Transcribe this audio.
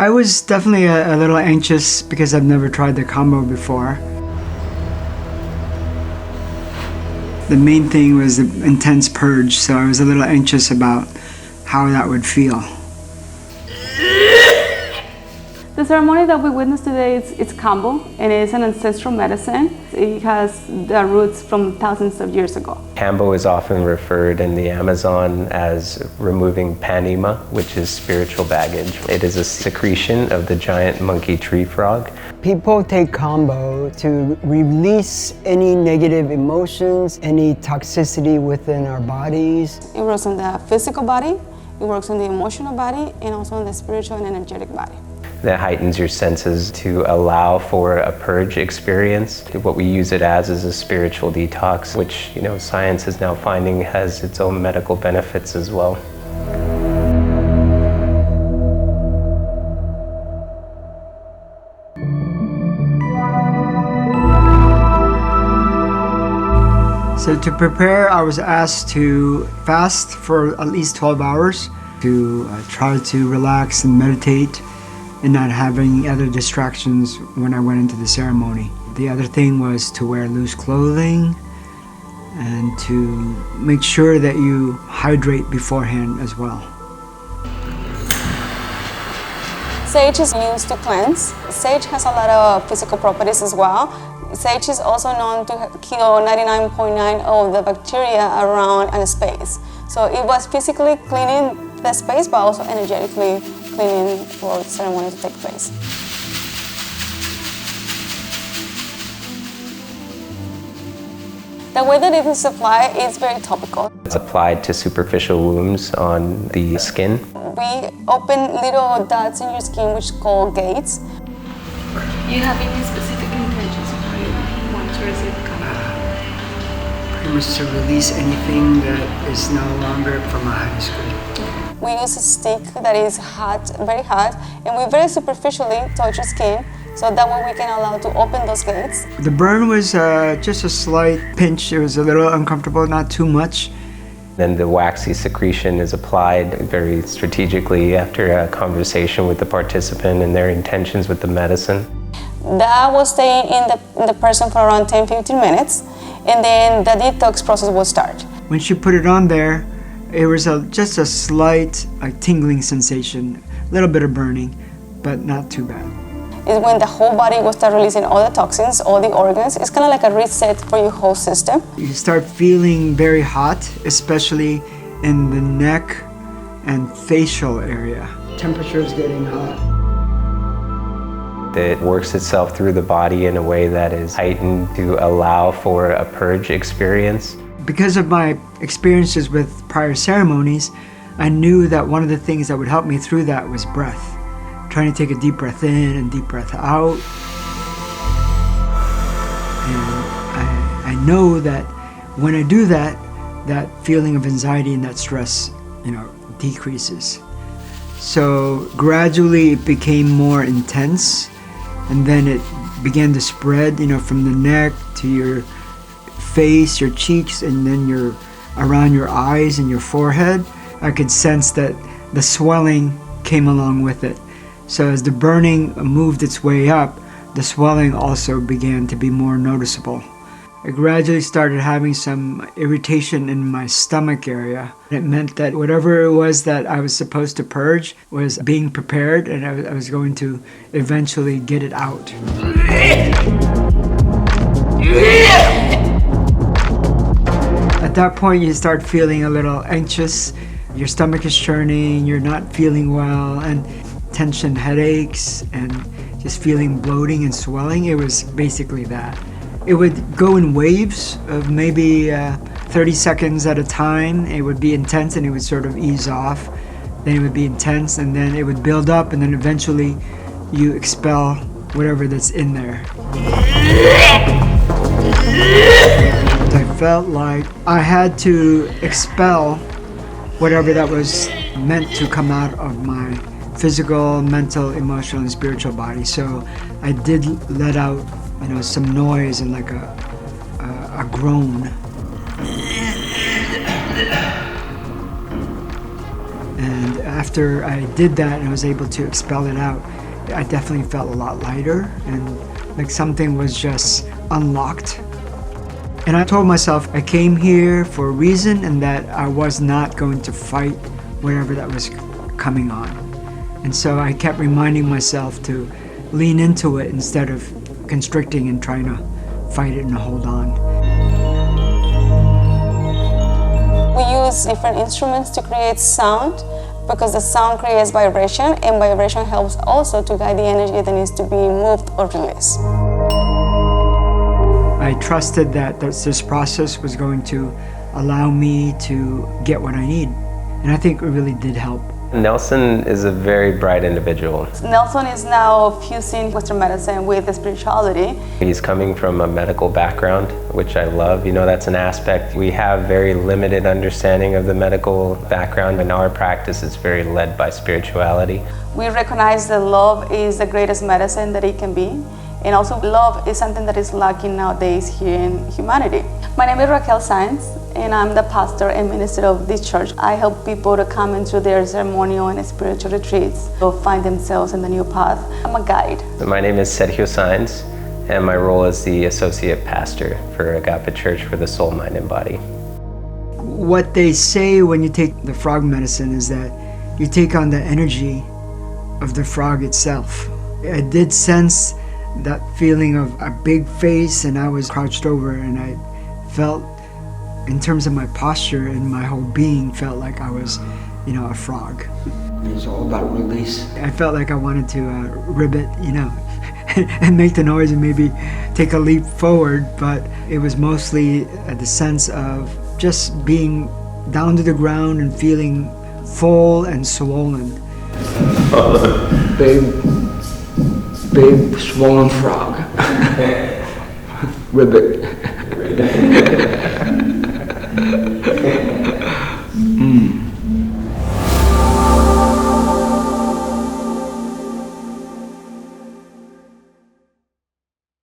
I was definitely a little anxious because I've never tried the Kambo before. The main thing was the intense purge, so I was a little anxious about how that would feel. The ceremony that we witnessed today it's Kambo, and it's an ancestral medicine. It has the roots from thousands of years ago. Kambo is often referred in the Amazon as removing panema, which is spiritual baggage. It is a secretion of the giant monkey tree frog. People take Kambo to release any negative emotions, any toxicity within our bodies. It works on the physical body, it works on the emotional body, and also on the spiritual and energetic body. That heightens your senses to allow for a purge experience. What we use it as is a spiritual detox, which science is now finding has its own medical benefits as well. So to prepare, I was asked to fast for at least 12 hours to try to relax and meditate and not have any other distractions when I went into the ceremony. The other thing was to wear loose clothing and to make sure that you hydrate beforehand as well. Sage is used to cleanse. Sage has a lot of physical properties as well. Sage is also known to kill 99.9% of the bacteria around a space. So it was physically cleaning the space, but also energetically cleaning for the ceremony to take place. The way that it is applied is very topical. It's applied to superficial wounds on the skin. We open little dots in your skin which are called gates. Do you have any specific intentions of how you want to receive Kambo? Pretty much to release anything that is no longer from my high school. We use a stick that is hot, very hot, and we very superficially touch your skin, so that way we can allow to open those gates. The burn was just a slight pinch. It was a little uncomfortable, not too much. Then the waxy secretion is applied very strategically after a conversation with the participant and their intentions with the medicine. That will stay in the person for around 10-15 minutes, and then the detox process will start. When she put it on there, it was just a slight tingling sensation, a little bit of burning, but not too bad. Is when the whole body will start releasing all the toxins, all the organs. It's kind of like a reset for your whole system. You start feeling very hot, especially in the neck and facial area. Temperature is getting hot. It works itself through the body in a way that is heightened to allow for a purge experience. Because of my experiences with prior ceremonies, I knew that one of the things that would help me through that was breath. Trying to take a deep breath in and deep breath out. And I know that when I do that, that feeling of anxiety and that stress, decreases. So gradually it became more intense, and then it began to spread, from the neck to your face, your cheeks, and then around your eyes and your forehead. I could sense that the swelling came along with it. So as the burning moved its way up, the swelling also began to be more noticeable. I gradually started having some irritation in my stomach area. It meant that whatever it was that I was supposed to purge was being prepared, and I was going to eventually get it out. At that point, you start feeling a little anxious. Your stomach is churning, you're not feeling well, and tension headaches, and just feeling bloating and swelling. It was basically that. It would go in waves of maybe 30 seconds at a time. It would be intense and it would sort of ease off. Then it would be intense and then it would build up, and then eventually you expel whatever that's in there. I felt like I had to expel whatever that was meant to come out of my physical, mental, emotional, and spiritual body. So I did let out, some noise and like a groan. And after I did that and I was able to expel it out, I definitely felt a lot lighter and like something was just unlocked. And I told myself I came here for a reason and that I was not going to fight whatever that was coming on. And so I kept reminding myself to lean into it instead of constricting and trying to fight it and hold on. We use different instruments to create sound because the sound creates vibration, and vibration helps also to guide the energy that needs to be moved or released. I trusted that this process was going to allow me to get what I need. And I think it really did help. Nelson is a very bright individual. Nelson is now fusing Western medicine with spirituality. He's coming from a medical background, which I love. You know, that's an aspect. We have very limited understanding of the medical background, and our practice is very led by spirituality. We recognize that love is the greatest medicine that it can be. And also love is something that is lacking nowadays here in humanity. My name is Raquel Saenz, and I'm the pastor and minister of this church. I help people to come into their ceremonial and spiritual retreats to find themselves in the new path. I'm a guide. My name is Sergio Saenz, and my role is the associate pastor for Agape Church for the Soul, Mind, and Body. What they say when you take the frog medicine is that you take on the energy of the frog itself. I did sense that feeling of a big face, and I was crouched over, and I felt, in terms of my posture and my whole being, felt like I was, a frog. It was all about release. I felt like I wanted to ribbit, and make the noise and maybe take a leap forward, but it was mostly the sense of just being down to the ground and feeling full and swollen. Big swollen frog. Ribbit.